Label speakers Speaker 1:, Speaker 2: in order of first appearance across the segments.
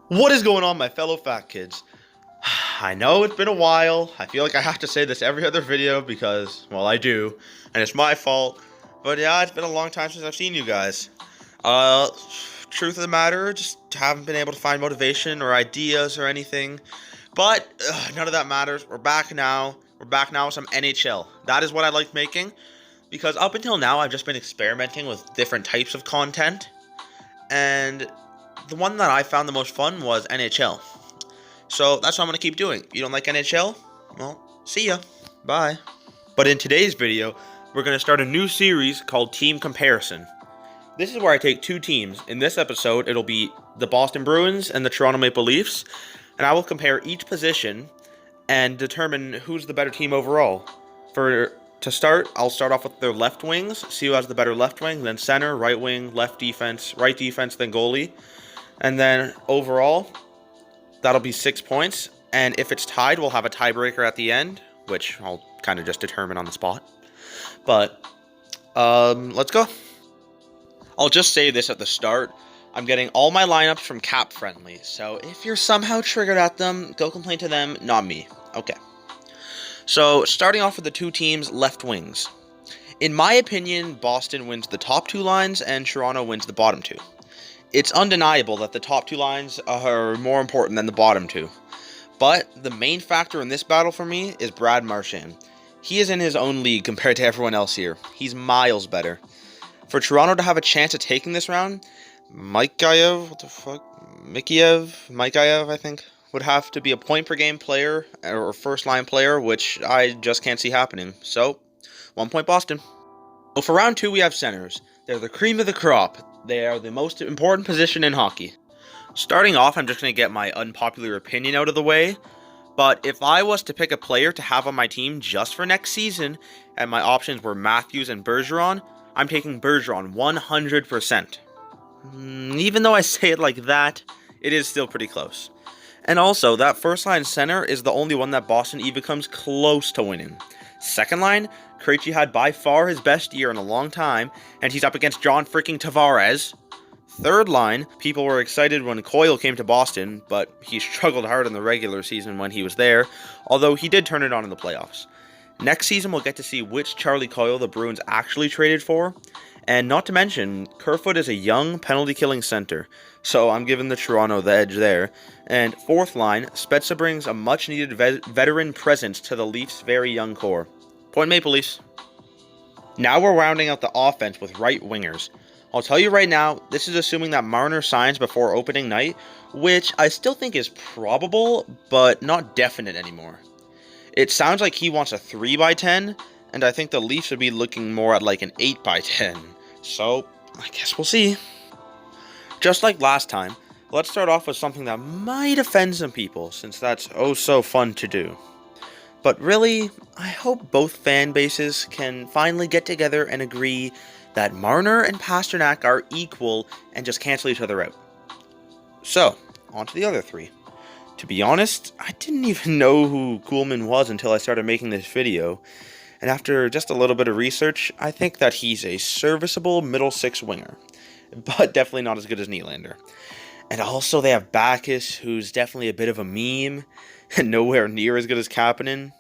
Speaker 1: What is going on, my fellow fat kids? I know it's been a while. I feel like I have to say this every other video because, well, I do, and it's my fault. But yeah, it's been a long time since I've seen you guys. Uh, Truth of the matter, just haven't been able to find motivation or ideas or anything. But none of that matters. We're back now. We're back now with some NHL. That is what I like making because up until now, I've just been experimenting with different types of content, and the one that I found the most fun was NHL. So that's what I'm going to keep doing. You don't like NHL? Well, see ya. Bye. But in today's video, we're going to start a new series called Team Comparison. This is where I take two teams. In this episode, it'll be the Boston Bruins and the Toronto Maple Leafs, and I will compare each position and determine who's the better team overall. To start, I'll start off with their left wings, see who has the better left wing, then center, right wing, left defense, right defense, then goalie. And then overall, that'll be 6 points. And if it's tied, we'll have a tiebreaker at the end, which I'll kind of just determine on the spot. But let's go. I'll just say this at the start. I'm getting all my lineups from Cap Friendly. So if you're somehow triggered at them, go complain to them, not me. Okay. So starting off with the two teams' left wings. In my opinion, Boston wins the top two lines and Toronto wins the bottom two. It's undeniable that the top two lines are more important than the bottom two. But the main factor in this battle for me is Brad Marchand. He is in his own league compared to everyone else here. He's miles better. For Toronto to have a chance of taking this round, Mikheyev, I think, would have to be a point per game player or first line player, which I just can't see happening. So, 1 point Boston. So for round two, we have centers. They're the cream of the crop. They are the most important position in hockey. Starting off, I'm just going to get my unpopular opinion out of the way. But if I was to pick a player to have on my team just for next season, and my options were Matthews and Bergeron, I'm taking Bergeron 100%. Even though I say it like that, it is still pretty close. And also, that first line center is the only one that Boston even comes close to winning. Second line, Krejci had by far his best year in a long time, and he's up against John freaking Tavares. Third line, people were excited when Coyle came to Boston, but he struggled hard in the regular season when he was there, although he did turn it on in the playoffs. Next season, we'll get to see which Charlie Coyle the Bruins actually traded for, and not to mention, Kerfoot is a young, penalty-killing center, so I'm giving the Toronto the edge there. And fourth line, Spezza brings a much-needed veteran presence to the Leafs' very young core. Point Maple Leafs. Now we're rounding out the offense with right wingers. I'll tell you right now, this is assuming that Marner signs before opening night, which I still think is probable, but not definite anymore. It sounds like he wants a 3x10, and I think the Leafs would be looking more at like an 8x10. So, I guess we'll see. Just like last time, let's start off with something that might offend some people, since that's oh so fun to do. But really, I hope both fan bases can finally get together and agree that Marner and Pasternak are equal and just cancel each other out. So, on to the other three. To be honest, I didn't even know who Kuhlman was until I started making this video, and after just a little bit of research, I think that he's a serviceable middle six winger, but definitely not as good as Nylander. And also they have Backus, who's definitely a bit of a meme, and nowhere near as good as Kapanen.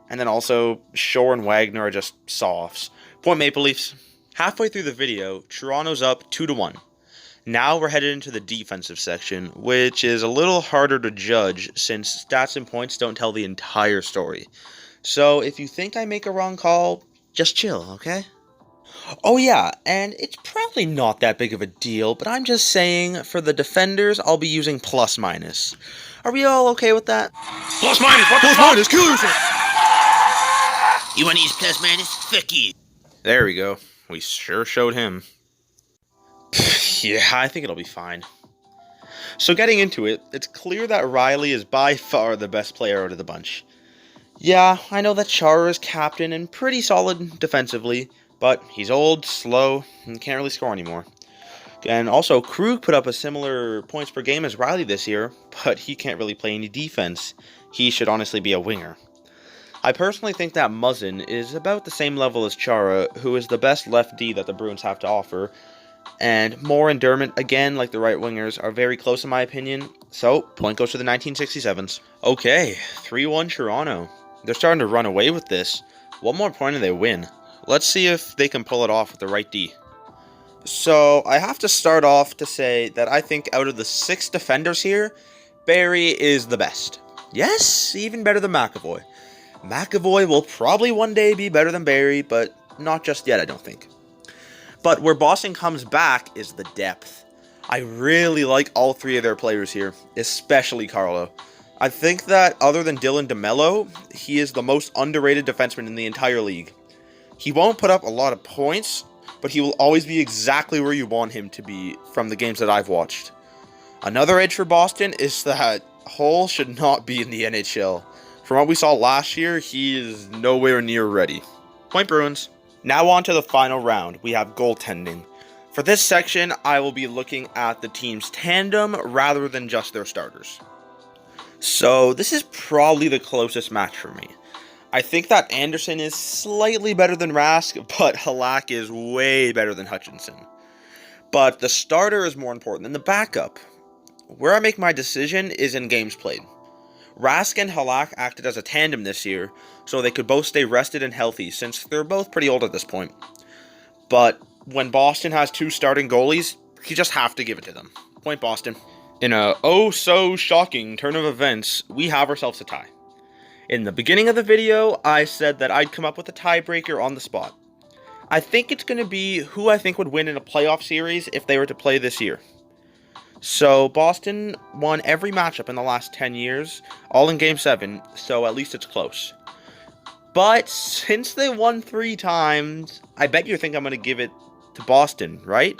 Speaker 1: And then also, Shore and Wagner are just softs. Point Maple Leafs. Halfway through the video, Toronto's up 2-1. Now we're headed into the defensive section, which is a little harder to judge since stats and points don't tell the entire story. So if you think I make a wrong call, just chill, okay? Oh yeah, and it's probably not that big of a deal, but I'm just saying, for the defenders, I'll be using plus minus. Are we all okay with that?
Speaker 2: Plus minus, what the
Speaker 1: Plus
Speaker 2: fuck?
Speaker 1: minus, kill yourself!
Speaker 2: You want to use plus minus? Fuck you.
Speaker 1: There we go. We sure showed him. Yeah, I think it'll be fine. So getting into it, it's clear that Riley is by far the best player out of the bunch. Yeah, I know that Chara is captain and pretty solid defensively, but he's old, slow, and can't really score anymore. And also, Krug put up a similar points per game as Riley this year, but he can't really play any defense. He should honestly be a winger. I personally think that Muzzin is about the same level as Chara, who is the best left D that the Bruins have to offer, And more and Dermott, again, like the right wingers, are very close in my opinion. So, point goes to the 1967s. Okay, 3-1 Toronto. They're starting to run away with this. One more point and they win. Let's see if they can pull it off with the right D. So, I have to start off to say that I think out of the 6 defenders here, Barrie is the best. Yes, even better than McAvoy. McAvoy will probably one day be better than Barrie, but not just yet, I don't think. But where Boston comes back is the depth. I really like all 3 of their players here, especially Carlo. I think that other than Dylan DeMello, he is the most underrated defenseman in the entire league. He won't put up a lot of points, but he will always be exactly where you want him to be from the games that I've watched. Another edge for Boston is that Hull should not be in the NHL. From what we saw last year, he is nowhere near ready. Point Bruins. Now on to the final round. We have goaltending. For this section, I will be looking at the team's tandem rather than just their starters. So this is probably the closest match for me. I think that Anderson is slightly better than Rask, but Halak is way better than Hutchinson. But the starter is more important than the backup. Where I make my decision is in games played. Rask and Halak acted as a tandem this year, so they could both stay rested and healthy since they're both pretty old at this point. But when Boston has 2 starting goalies, you just have to give it to them. Point Boston. In a oh-so-shocking turn of events, we have ourselves a tie. In the beginning of the video, I said that I'd come up with a tiebreaker on the spot. I think it's going to be who I think would win in a playoff series if they were to play this year. So, Boston won every matchup in the last 10 years, all in Game 7, so at least it's close. But since they won 3 times, I bet you think I'm going to give it to Boston, right?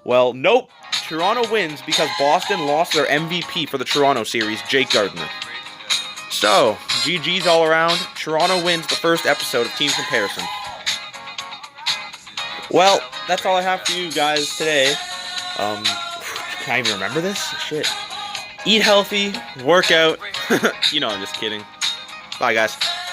Speaker 1: Well, nope. Toronto wins because Boston lost their MVP for the Toronto series, Jake Gardiner. So, GG's all around. Toronto wins the first episode of Team Comparison. Well, that's all I have for you guys today. Can I even remember this? Shit. Eat healthy, work out. I'm just kidding. Bye, guys.